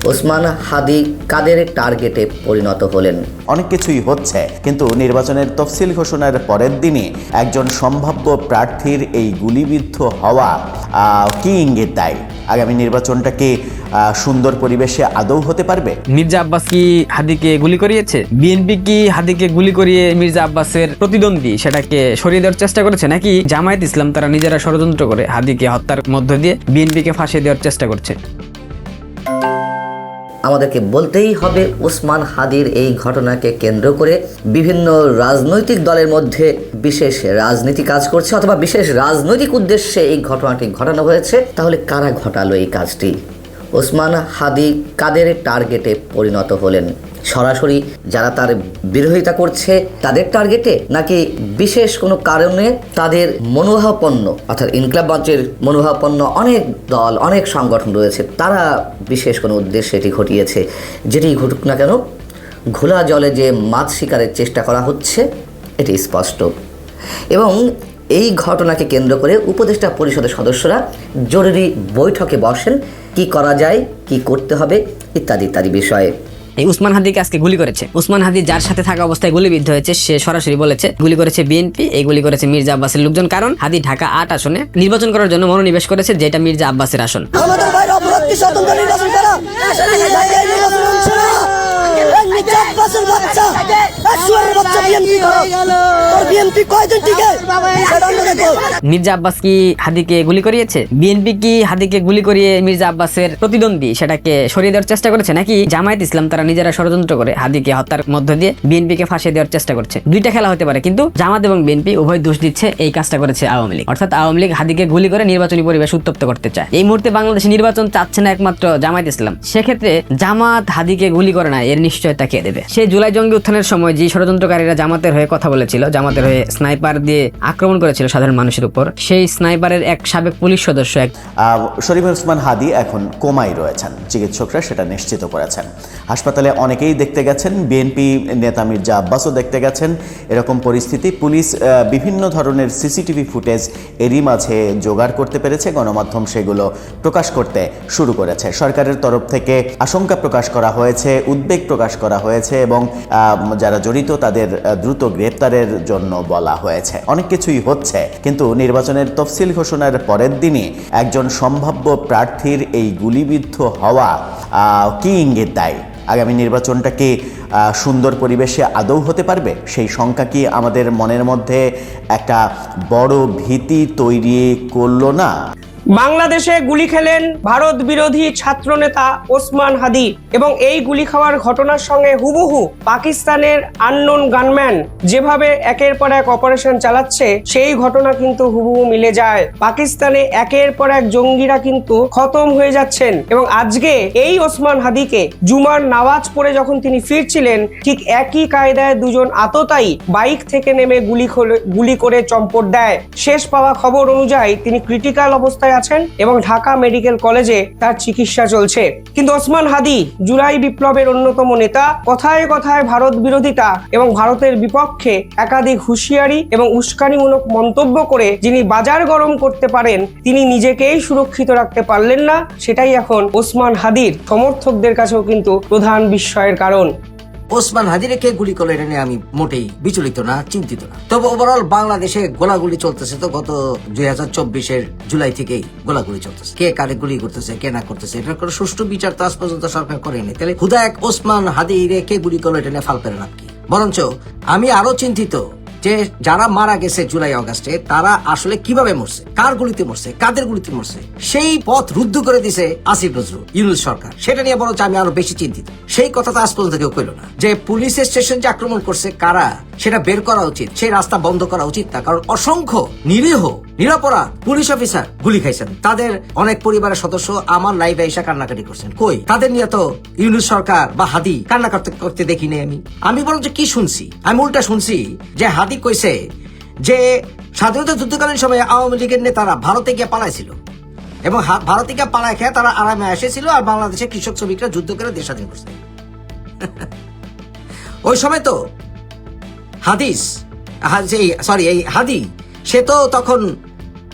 ওসমান হাদি কাদের টার্গেটে পরিণত হলেন? অনেক কিছুই হচ্ছে, কিন্তু নির্বাচনের তফসিল ঘোষণার পরের দিনই একজন সম্ভাব্য প্রার্থীর এই গুলিবিদ্ধ হওয়া কি ইঙ্গিত দেয়? আগামী নির্বাচনটা কি সুন্দর পরিবেশে আদৌ হতে পারবে? মির্জা আব্বাস কি হাদিকে গুলি করিয়েছে? বিএনপি কি হাদিকে গুলি করিয়ে মির্জা আব্বাসের প্রতিদ্বন্দ্বী সেটাকে সরিয়ে দেওয়ার চেষ্টা করেছে, নাকি জামায়াত ইসলাম তারা নিজেরা ষড়যন্ত্র করে হাদিকে হত্যার মধ্য দিয়ে বিএনপিকে ফাঁসিয়ে দেওয়ার চেষ্টা করছে? আমাদেরকে বলতেই হবে, ওসমান হাদির এই ঘটনাকে কেন্দ্র করে বিভিন্ন রাজনৈতিক দলের মধ্যে বিশেষ রাজনীতি কাজ করছে, অথবা বিশেষ রাজনৈতিক উদ্দেশ্যে এই ঘটনাটি ঘটানো হয়েছে। তাহলে কারা ঘটালো এই কাজটি? ওসমান হাদি কাদের টার্গেটে পরিণত হলেন? সরাসরি যারা তার বিরোধিতা করছে তাদের টার্গেটে, নাকি বিশেষ কোনো কারণে তাদের মনোভাবাপন্ন, অর্থাৎ ইনকিলাব মঞ্চের মনোভাবাপন্ন অনেক দল, অনেক সংগঠন রয়েছে, তারা বিশেষ কোনো উদ্দেশ্যে এটি ঘটিয়েছে? যেটি ঘটুক না কেন, ঘোলা জলে যে মাছ শিকারের চেষ্টা করা হচ্ছে এটি স্পষ্ট। এবং এই ঘটনাকে কেন্দ্র করে উপদেষ্টা পরিষদের সদস্যরা জরুরি বৈঠকে বসেন, কি করা যায়, কি করতে হবে ইত্যাদি ইত্যাদি বিষয়ে। এই উসমান হাদিকে আজকে গুলি করেছে। উসমান হাদি যার সাথে থাকা অবস্থায় গুলিবিদ্ধ হয়েছে, সে সরাসরি বলেছে গুলি করেছে বিএনপি, এই গুলি করেছে মির্জা আব্বাসের লোকজন। কারণ হাদি ঢাকা 8 আসনে নির্বাচন করার জন্য মনোনিবেশ করেছে, যেটা মির্জা আব্বাসের আসন। আমাদের ভাইরা অপরাধ কি স্বতন্ত্র নির্বাচন করা? মির্জা আব্বাস কি হাদিকে গুলি করিয়েছে? বিএনপি কি হাদিকে গুলি করিয়ে মির্জা আব্বাসের প্রতিদ্বন্দ্বী সেটাকে সরিয়ে দেওয়ার চেষ্টা করেছে, নাকি জামায়াত ইসলাম তারা নিজেরা ষড়যন্ত্র করে হাদিকে হত্যার মধ্য দিয়ে বিএনপিকে ফাঁসিয়ে দেওয়ার চেষ্টা করছে? দুইটা খেলা হতে পারে, কিন্তু জামাত এবং বিএনপি উভয় দোষ দিচ্ছে এই কাজটা করেছে আওয়ামী লীগ। অর্থাৎ আওয়ামী লীগ হাদিকে গুলি করে নির্বাচনী পরিবেশ উত্তপ্ত করতে চায়। এই মুহূর্তে বাংলাদেশে নির্বাচন চাচ্ছে না একমাত্র জামায়াত ইসলাম, সেক্ষেত্রে জামাত হাদিকে গুলি করে না এর নিশ্চয়তা কে দেবে? সেই জুলাই জঙ্গি উত্থানের সময় যে ষড়যন্ত্রকারীরা জামাতের হয়ে কথা বলেছিল, জামাতের হয়ে স্নাইপার দিয়ে আক্রমণ করেছিল সাধারণ মানুষের উপর, সেই স্নাইপারের এক সাবেক পুলিশ সদস্য শরীফ ওসমান হাদি এখন কোমায় রয়েছেন, চিকিৎসকরা সেটা নিশ্চিত করেছেন। হাসপাতালে অনেকেই দেখতে গেছেন, বিএনপি নেতা মির্জা আব্বাসও দেখতে গেছেন। এরকম পরিস্থিতি, পুলিশ বিভিন্ন ধরনের সিসিটিভি ফুটেজ এরই মাঝে জোগাড় করতে পেরেছে, গণমাধ্যম সেগুলো প্রকাশ করতে শুরু করেছে। সরকারের তরফ থেকে আশঙ্কা প্রকাশ করা হয়েছে, উদ্বেগ প্রকাশ করা হয়েছে, এবং যারা জড়িত তাদের দ্রুত গ্রেপ্তারের জন্য বলা হয়েছে। অনেক কিছুই হচ্ছে, কিন্তু নির্বাচনের তফসিল ঘোষণার পরের দিনই একজন সম্ভাব্য প্রার্থীর এই গুলিবিদ্ধ হওয়া কি ইঙ্গিত দেয়? আগামী নির্বাচনটা কি সুন্দর পরিবেশে আদৌ হতে পারবে? সেই শঙ্কা কি আমাদের মনের মধ্যে একটা বড় ভীতি তৈরি করলো না? বাংলাদেশে গুলি খেলেন ভারত বিরোধী ছাত্রনেতা ওসমান হাদি, এবং এই গুলি খাওয়ার ঘটনার সঙ্গে হুবহু পাকিস্তানের আননোন গানম্যান যেভাবে একের পর এক অপারেশন চালাচ্ছে সেই ঘটনা কিন্তু হুবহু মিলে যায়। পাকিস্তানে একের পর এক জঙ্গিরা কিন্তু খতম হয়ে যাচ্ছেন, এবং আজকে এই ওসমান হাদিকে জুমার নামাজ পড়ে যখন তিনি ফিরছিলেন, ঠিক একই কায়দায় দুজন আততায়ী বাইক থেকে নেমে গুলি করে চম্পট দেয়। শেষ পাওয়া খবর অনুযায়ী তিনি ক্রিটিক্যাল অবস্থায় আছেন এবং ঢাকা মেডিকেল কলেজে তার চিকিৎসা চলছে। কিন্তু ওসমান হাদি জুলাই বিপ্লবের অন্যতম নেতা, কথায় কথায় ভারত বিরোধিতা এবং ভারতের বিপক্ষে একাধিক হুঁশিয়ারি এবং উস্কানিমূলক মন্তব্য করে যিনি বাজার গরম করতে পারেন, তিনি নিজেকেই সুরক্ষিত রাখতে পারলেন না। সেটাই এখন ওসমান হাদির সমর্থকদের কাছেও কিন্তু প্রধান বিস্ময়ের কারণ। ওসমান হাদিরে কে গুলি করলো এটা নিয়ে আমি মোটেই বিচলিত না, চিন্তিত না। তবে ওভারঅল বাংলাদেশে গোলাগুলি চলতেছে, তো গত 2024-এর জুলাই থেকেই গোলাগুলি চলতেছে। কে কারে গুলি করতেছে, কে না করতেছে, এটার কোনো সুষ্ঠু বিচার তো আজ পর্যন্ত সরকার করেনি। তাহলে খুদা এক ওসমান হাদিরে কে গুলি করলো এটা নিয়ে ফাল পেরে লাভ কি? বরঞ্চ আমি আরো চিন্তিত যে যারা মারা গেছে জুলাই আগস্টে, তারা আসলে কিভাবে মরছে, কার গুলিতে মরছে, কাদের গুলিতে মরছে, সেই পথ রুদ্ধ করে দিছে আসিফ নজরুল, ইউনূস সরকার। সেটা নিয়ে বরঞ্চ আমি আরো বেশি চিন্তিত। সেই কথাটা আজ পর্যন্ত কেউ কইল না যে পুলিশের স্টেশন যে আক্রমণ করছে কারা, সেটা বের করা উচিত, সেই রাস্তা বন্ধ করা উচিত না। কারণ অসংখ্য নিরীহ নিরাপরাধ পুলিশ অফিসার গুলি খাইছেন, তাদের অনেক পরিবারের সদস্য আমার লাইভে এসে কান্নাকাটি করছেন। কই তাদের নিয়ে তো ইউনূস সরকার বা হাদি কান্না করতে দেখিনি। আমি বরঞ্চ কি শুনছি, আমি উল্টা শুনছি যে হাদি কইছে যে স্বাধীনতা যুদ্ধকালীন সময়ে আওয়ামী লীগের নেতারা ভারতে গিয়ে পালাইছিল, এবং ভারতে গিয়ে পালায় খেয়ে তারা আরামে এসেছিল, আর বাংলাদেশের কৃষক শ্রমিকরা যুদ্ধ করে দেশ স্বাধীন করছে। ওই সময় তো হাদি সে তো তখন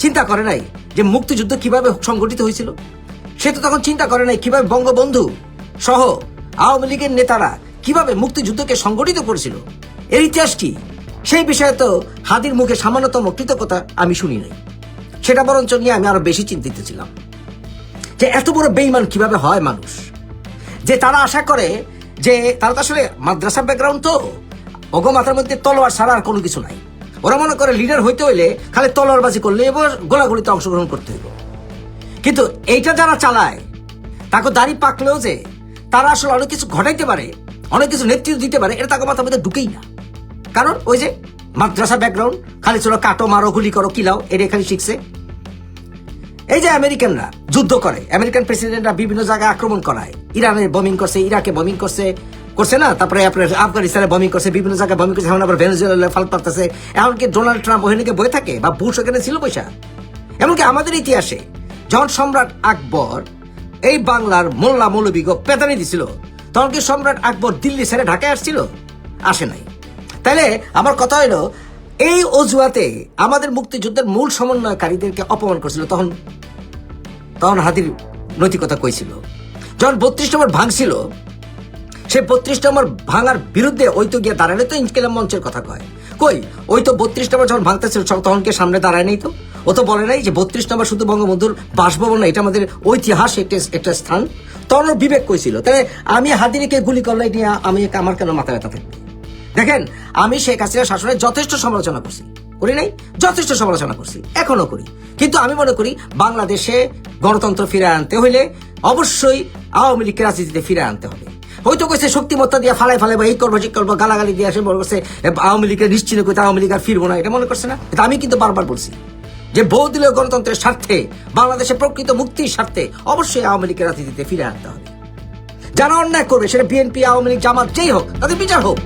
চিন্তা করে নাই যে মুক্তিযুদ্ধ কিভাবে সংগঠিত হয়েছিল? সে তো তখন চিন্তা করে নাই কিভাবে বঙ্গবন্ধু সহ আওয়ামী লীগের নেতারা কিভাবে মুক্তিযুদ্ধকে সংগঠিত করেছিল। এর ইতিহাস কি? সেই বিষয়ে তো হাদির মুখে সামান্যতম কৃতজ্ঞতা আমি শুনি নাই। সেটা বরঞ্চ নিয়ে আমি আরো বেশি চিন্তিত ছিলাম যে এত বড় বেঈমান কিভাবে হয় মানুষ, যে তারা আশা করে যে তারা তো আসলে মাদ্রাসা ব্যাকগ্রাউন্ড, তো ওগো মাথার মধ্যে তলোয়ার ছাড়া আর কোনো কিছু নাই। ওরা মনে করে লিডার হইতে হইলে খালি তলোয়ারবাজি করলে এবার গোলাগুলিতে অংশগ্রহণ করতে হইব। কিন্তু এইটা যারা চালায় তাকে দাড়ি পাকলেও যে তারা আসলে অনেক কিছু ঘটাইতে পারে, অনেক কিছু নেতৃত্ব দিতে পারে, এটা তাকে মাথার মধ্যে ঢুকেই না। কারণ ওই যে মাদ্রাসা ব্যাকগ্রাউন্ড, খালি চলো কাটো মারো গুলি করো কিলাও, এটা খালি শিখছে। এই যে আমেরিকানরা যুদ্ধ করে, আমেরিকান প্রেসিডেন্টরা বিভিন্ন জায়গায় আক্রমণ করায়, ইরানে বমিং করছে, ইরাকে বমিং করছে না, তারপরে আপনার আফগানিস্তানে বমিং করছে, বিভিন্ন জায়গায় বমিং করছে, এখন আবার ভেনেজুয়েলা ফাল পারতেছে। এমনকি ডোনাল্ড ট্রাম্প ওখানে বয়ে থাকে, বা বুশ ওখানে ছিল পয়সা। এমনকি আমাদের ইতিহাসে যখন সম্রাট আকবর এই বাংলার মোল্লা মৌলবী পেদানি দিছিল, তখন কি সম্রাট আকবর দিল্লি ছেড়ে ঢাকায় আসছিল? আসে নাই। তাইলে আমার কথা হইল, এই অজুহাতে আমাদের মুক্তিযুদ্ধের মূল সমন্বয়কারীদেরকে অপমান করছিল। তখন হাদির নৈতিকতা কইছিল। যখন 32 নম্বর ভাঙছিল, সে 32 নম্বর ভাঙার বিরুদ্ধে ওই তো গিয়ে দাঁড়ালে তো ইনকিলাব মঞ্চের কথা কয়। কই ওই তো 32 নম্বর যখন ভাঙতেছিল তখন কে সামনে দাঁড়ায় নাই? তো ও তো বলে নাই যে 32 নম্বর শুধু বঙ্গবন্ধুর বাসভবন না, এটা আমাদের ঐতিহাস একটা স্থান। তখন ওর বিবেক কইছিল। তাহলে আমি হাদিকে গুলি করলে নিয়ে আমার কেন মাথা ব্যথা থাকবে? দেখেন, আমি শেখ হাসিনা শাসনের যথেষ্ট সমালোচনা করছি, করি নাই? যথেষ্ট সমালোচনা করছি, এখনো করি। কিন্তু আমি মনে করি বাংলাদেশে গণতন্ত্র ফিরে আনতে হইলে অবশ্যই আওয়ামী লীগকে রাজনীতিতে ফিরে আনতে হবে। হয়তো কইছে শক্তিমত্তা দিয়ে ফালাই বা এই করবো ঠিক করবো, গালাগালি দিয়ে আসে মনে করছে আওয়ামী লীগের নিশ্চিন্ত করতে, আওয়ামী লীগ আর ফিরবো না, এটা মনে করছে না? কিন্তু আমি কিন্তু বারবার বলছি যে বহুদলীয় গণতন্ত্রের স্বার্থে, বাংলাদেশের প্রকৃত মুক্তির স্বার্থে অবশ্যই আওয়ামী লীগের রাজনীতিতে ফিরে আনতে হবে। যারা অন্যায় করবে, সেটা বিএনপি, আওয়ামী লীগ, জামাত যেই হোক, তাদের বিচার হোক।